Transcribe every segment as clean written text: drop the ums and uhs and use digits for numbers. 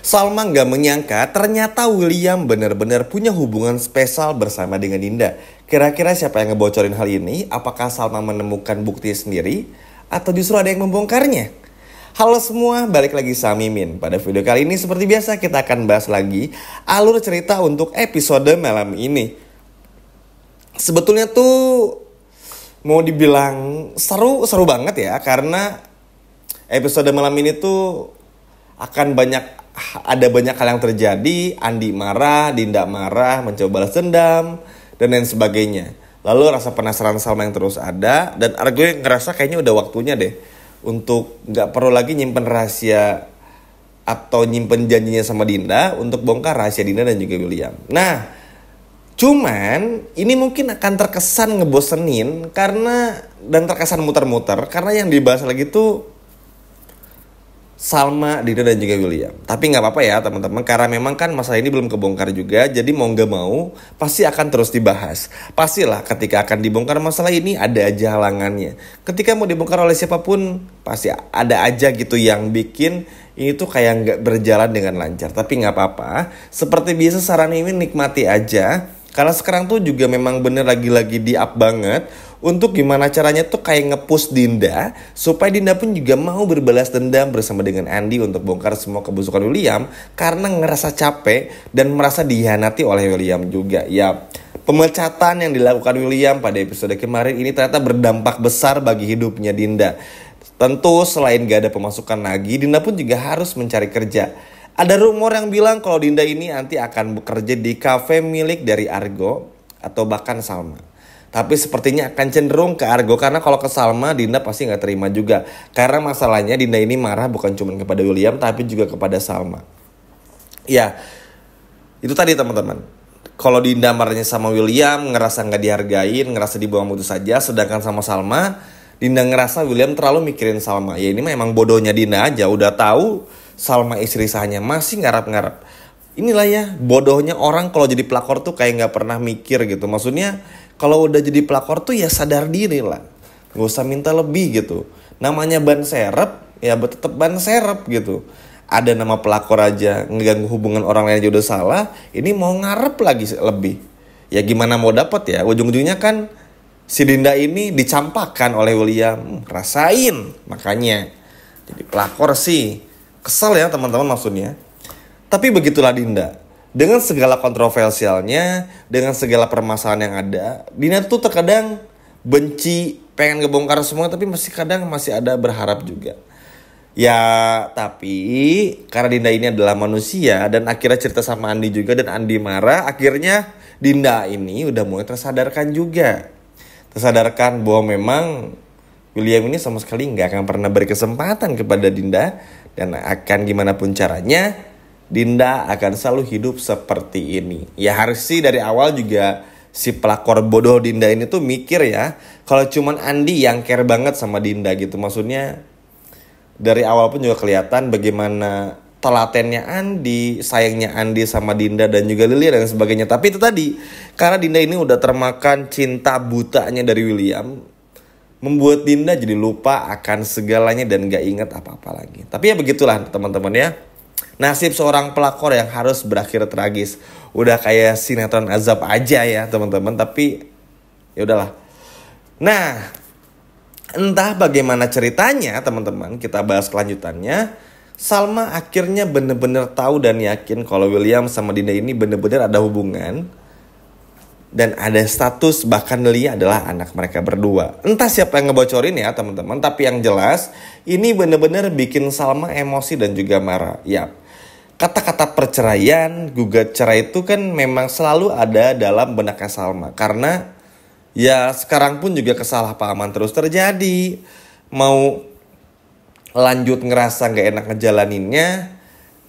Salma nggak menyangka ternyata William benar-benar punya hubungan spesial bersama dengan Dinda. Kira-kira siapa yang ngebocorin hal ini? Apakah Salma menemukan bukti sendiri? Atau justru ada yang membongkarnya? Halo semua, balik lagi sama Mimin. Pada video kali ini seperti biasa kita akan bahas lagi alur cerita untuk episode malam ini. Sebetulnya tuh mau dibilang seru banget ya, karena episode malam ini tuh akan ada banyak hal yang terjadi. Andi marah, Dinda marah, mencoba balas dendam, dan lain sebagainya. Lalu rasa penasaran Salma yang terus ada, dan Argo yang ngerasa kayaknya udah waktunya deh untuk gak perlu lagi nyimpen rahasia atau nyimpen janjinya sama Dinda untuk bongkar rahasia Dinda dan juga William. Nah, cuman ini mungkin akan terkesan ngebosenin dan terkesan muter-muter karena yang dibahas lagi tuh Salma, Dinda dan juga William. Tapi nggak apa-apa ya teman-teman, karena memang kan masalah ini belum kebongkar juga. Jadi mau nggak mau pasti akan terus dibahas. Pastilah ketika akan dibongkar masalah ini ada aja halangannya. Ketika mau dibongkar oleh siapapun pasti ada aja gitu yang bikin ini tuh kayak nggak berjalan dengan lancar. Tapi nggak apa-apa. Seperti biasa saran ini nikmati aja. Karena sekarang tuh juga memang bener lagi-lagi di up banget untuk gimana caranya tuh kayak nge-push Dinda supaya Dinda pun juga mau berbalas dendam bersama dengan Andi untuk bongkar semua kebusukan William karena ngerasa capek dan merasa dihianati oleh William juga. Ya, pemecatan yang dilakukan William pada episode kemarin ini ternyata berdampak besar bagi hidupnya Dinda. Tentu selain gak ada pemasukan lagi, Dinda pun juga harus mencari kerja. Ada rumor yang bilang kalau Dinda ini nanti akan bekerja di kafe milik dari Argo atau bahkan Salma. Tapi sepertinya akan cenderung ke Argo karena kalau ke Salma Dinda pasti gak terima juga. Karena masalahnya Dinda ini marah bukan cuma kepada William tapi juga kepada Salma. Ya, itu tadi teman-teman. Kalau Dinda marahnya sama William, ngerasa gak dihargain, ngerasa dibuang begitu saja. Sedangkan sama Salma, Dinda ngerasa William terlalu mikirin Salma. Ya ini mah emang bodohnya Dinda aja, udah tahu Salma istri sahnya masih ngarap-ngarap. Inilah ya bodohnya orang kalau jadi pelakor tuh kayak gak pernah mikir gitu. Maksudnya kalau udah jadi pelakor tuh ya sadar diri lah, gak usah minta lebih gitu. Namanya ban serep ya tetap ban serep gitu. Ada nama pelakor aja ngeganggu hubungan orang lain aja udah salah, ini mau ngarep lagi lebih. Ya gimana mau dapet ya, ujung-ujungnya kan si Dinda ini dicampakkan oleh William. Rasain makanya jadi pelakor sih. Kesel ya teman-teman maksudnya. Tapi begitulah Dinda. Dengan segala kontroversialnya, dengan segala permasalahan yang ada, Dinda tuh terkadang benci, pengen ngebongkar semua, tapi masih ada berharap juga. Ya tapi karena Dinda ini adalah manusia dan akhirnya cerita sama Andi juga dan Andi marah, akhirnya Dinda ini udah mulai tersadarkan juga. Tersadarkan bahwa memang William ini sama sekali gak akan pernah beri kesempatan kepada Dinda. Dan akan gimana pun caranya Dinda akan selalu hidup seperti ini. Ya harus sih dari awal juga si pelakor bodoh Dinda ini tuh mikir ya, kalau cuman Andi yang care banget sama Dinda gitu. Maksudnya dari awal pun juga kelihatan bagaimana telatennya Andi, sayangnya Andi sama Dinda dan juga Lily dan sebagainya. Tapi itu tadi, karena Dinda ini udah termakan cinta butanya dari William, membuat Dinda jadi lupa akan segalanya dan gak inget apa-apa lagi. Tapi ya begitulah teman-teman ya. Nasib seorang pelakor yang harus berakhir tragis. Udah kayak sinetron azab aja ya teman-teman. Tapi ya udahlah. Nah, entah bagaimana ceritanya teman-teman, kita bahas kelanjutannya. Salma akhirnya bener-bener tahu dan yakin kalau William sama Dinda ini bener-bener ada hubungan. Dan ada status bahkan Lia adalah anak mereka berdua. Entah siapa yang ngebocorin ya teman-teman. Tapi yang jelas ini benar-benar bikin Salma emosi dan juga marah. Ya, kata-kata perceraian, gugat cerai itu kan memang selalu ada dalam benaknya Salma. Karena ya sekarang pun juga kesalahpahaman terus terjadi. Mau lanjut ngerasa gak enak ngejalaninnya,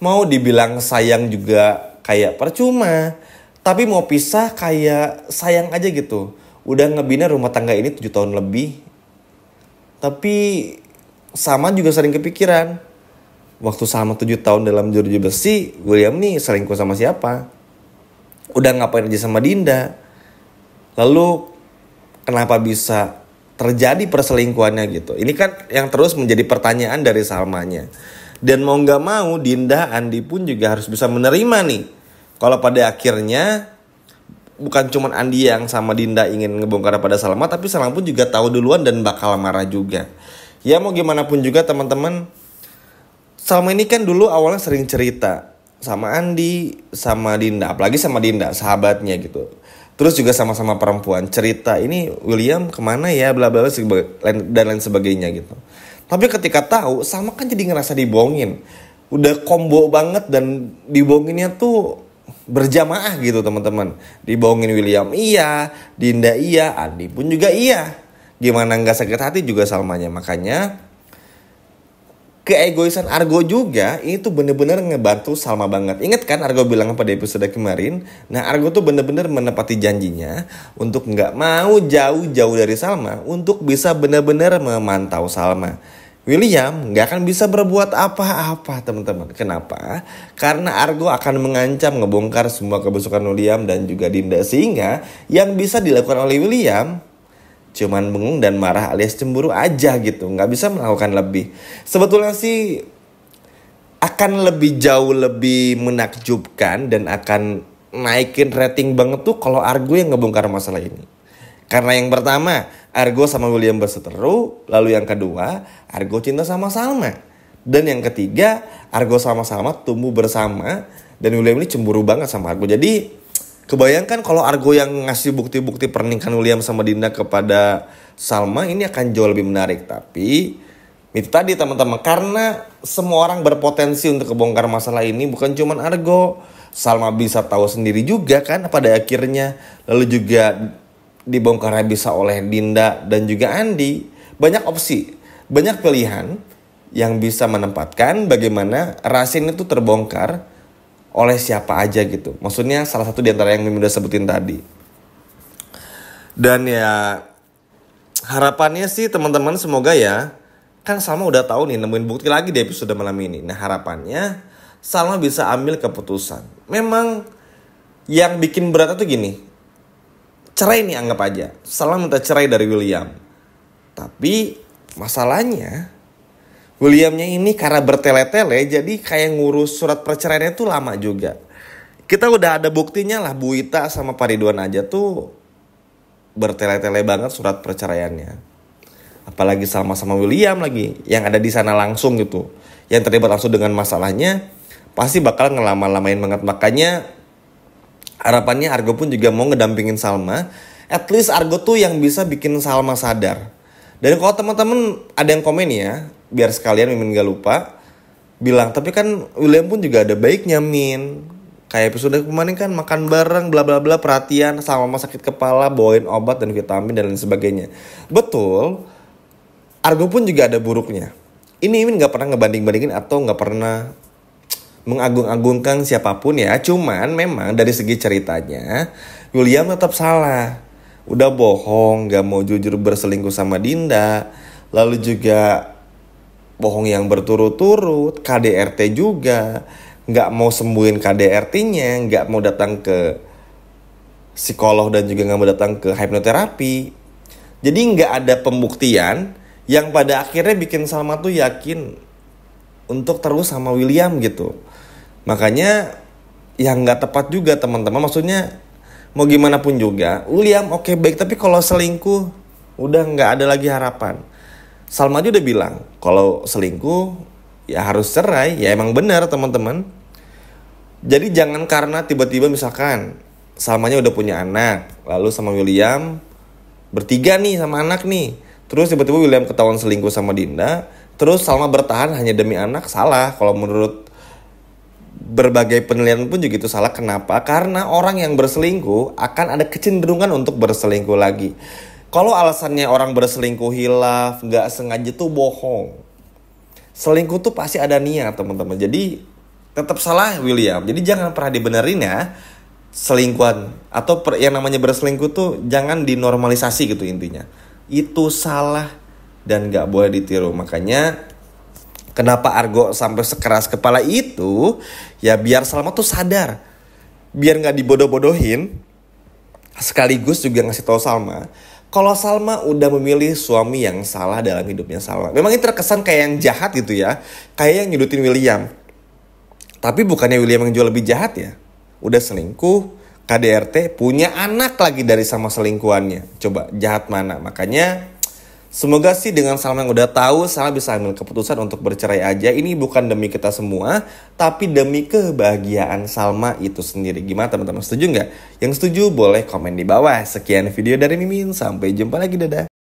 mau dibilang sayang juga kayak percuma. Tapi mau pisah kayak sayang aja gitu. Udah ngebina rumah tangga ini 7 tahun lebih. Tapi Salma juga sering kepikiran. Waktu Salma 7 tahun dalam jeruji besi, William nih selingkuh sama siapa? Udah ngapain aja sama Dinda? Lalu kenapa bisa terjadi perselingkuhannya gitu? Ini kan yang terus menjadi pertanyaan dari Salmanya. Dan mau nggak mau Dinda, Andi pun juga harus bisa menerima nih. Kalau pada akhirnya bukan cuma Andi yang sama Dinda ingin ngebongkar pada Salma, tapi Salma pun juga tahu duluan dan bakal marah juga. Ya mau gimana pun juga teman-teman, Salma ini kan dulu awalnya sering cerita sama Andi, sama Dinda, apalagi sama Dinda, sahabatnya gitu. Terus juga sama-sama perempuan cerita ini William kemana ya, bla bla dan lain sebagainya gitu. Tapi ketika tahu, Salma kan jadi ngerasa dibohongin. Udah combo banget dan dibohonginnya tuh berjamaah gitu teman-teman. Dibohongin William iya, Dinda iya, Andi pun juga iya. Gimana nggak sakit hati juga Salmanya. Makanya keegoisan Argo juga ini tuh bener-bener ngebantu Salma banget. Ingat kan Argo bilang pada episode kemarin. Nah Argo tuh bener-bener menepati janjinya untuk nggak mau jauh-jauh dari Salma, untuk bisa bener-bener memantau Salma. William nggak akan bisa berbuat apa-apa teman-teman. Kenapa? Karena Argo akan mengancam ngebongkar semua kebusukan William dan juga Dinda. Sehingga yang bisa dilakukan oleh William cuman bengong dan marah alias cemburu aja gitu. Nggak bisa melakukan lebih. Sebetulnya sih akan lebih jauh lebih menakjubkan dan akan naikin rating banget tuh kalau Argo yang ngebongkar masalah ini. Karena yang pertama, Argo sama William berseteru. Lalu yang kedua, Argo cinta sama Salma. Dan yang ketiga, Argo sama Salma tumbuh bersama. Dan William ini cemburu banget sama Argo. Jadi kebayangkan kalau Argo yang ngasih bukti-bukti pernikahan William sama Dinda kepada Salma, ini akan jauh lebih menarik. Tapi itu tadi teman-teman, karena semua orang berpotensi untuk kebongkar masalah ini, bukan cuma Argo. Salma bisa tahu sendiri juga kan pada akhirnya. Lalu juga dibongkarnya bisa oleh Dinda dan juga Andi. Banyak opsi, banyak pilihan yang bisa menempatkan bagaimana rahasia ini tuh terbongkar oleh siapa aja gitu. Maksudnya salah satu di antara yang Mimin udah sebutin tadi. Dan ya harapannya sih teman-teman semoga ya, kan Salma udah tahu nih nemuin bukti lagi di episode malam ini. Nah harapannya Salma bisa ambil keputusan. Memang yang bikin berat itu gini, cerai nih anggap aja. Salma minta cerai dari William. Tapi masalahnya Williamnya ini karena bertele-tele, jadi kayak ngurus surat perceraiannya tuh lama juga. Kita udah ada buktinya lah, Bu Ita sama Pak Ridwan aja tuh bertele-tele banget surat perceraiannya. Apalagi Salma sama William lagi, yang ada di sana langsung gitu. Yang terlibat langsung dengan masalahnya, pasti bakal ngelama-lamain banget. Makanya harapannya Argo pun juga mau ngedampingin Salma. At least Argo tuh yang bisa bikin Salma sadar. Dan kalau teman-teman ada yang komen ya, biar sekalian Mimin gak lupa bilang, tapi kan William pun juga ada baiknya Min. Kayak episode kemarin kan makan bareng bla bla bla, perhatian sama mama sakit kepala, bawain obat dan vitamin dan lain sebagainya. Betul, Argo pun juga ada buruknya. Ini Mimin gak pernah ngebanding-bandingin atau gak pernah mengagung-agungkan siapapun ya. Cuman memang dari segi ceritanya William tetap salah. Udah bohong, gak mau jujur berselingkuh sama Dinda. Lalu juga bohong yang berturut-turut, KDRT juga. Gak mau sembuhin KDRT-nya, gak mau datang ke psikolog dan juga gak mau datang ke hipnoterapi. Jadi gak ada pembuktian yang pada akhirnya bikin Salma tuh yakin untuk terus sama William gitu. Makanya yang gak tepat juga teman-teman. Maksudnya mau gimana pun juga William oke, baik, tapi kalau selingkuh udah gak ada lagi harapan. Salma aja udah bilang kalau selingkuh ya harus cerai. Ya emang benar teman-teman. Jadi jangan karena tiba-tiba misalkan Salmanya udah punya anak, lalu sama William bertiga nih sama anak nih, terus tiba-tiba William ketahuan selingkuh sama Dinda, terus Salma bertahan hanya demi anak. Salah. Kalau menurut berbagai penelitian pun juga itu salah. Kenapa? Karena orang yang berselingkuh akan ada kecenderungan untuk berselingkuh lagi. Kalau alasannya orang berselingkuh hilaf, gak sengaja tuh bohong. Selingkuh tuh pasti ada niat teman-teman. Jadi tetap salah William. Jadi jangan pernah dibenerin ya selingkuhan. Atau yang namanya berselingkuh tuh jangan dinormalisasi gitu intinya. Itu salah dan gak boleh ditiru. Makanya kenapa Argo sampai sekeras kepala itu? Ya biar Salma tuh sadar. Biar gak dibodoh-bodohin. Sekaligus juga ngasih tahu Salma Kalau Salma udah memilih suami yang salah dalam hidupnya Salma. Memang ini terkesan kayak yang jahat gitu ya. Kayak yang nyudutin William. Tapi bukannya William yang jauh lebih jahat ya. Udah selingkuh, KDRT, punya anak lagi dari sama selingkuhannya. Coba jahat mana? Makanya semoga sih dengan Salma yang udah tahu, Salma bisa ambil keputusan untuk bercerai aja. Ini bukan demi kita semua, tapi demi kebahagiaan Salma itu sendiri. Gimana teman-teman, setuju nggak? Yang setuju boleh komen di bawah. Sekian video dari Mimin, sampai jumpa lagi, dadah.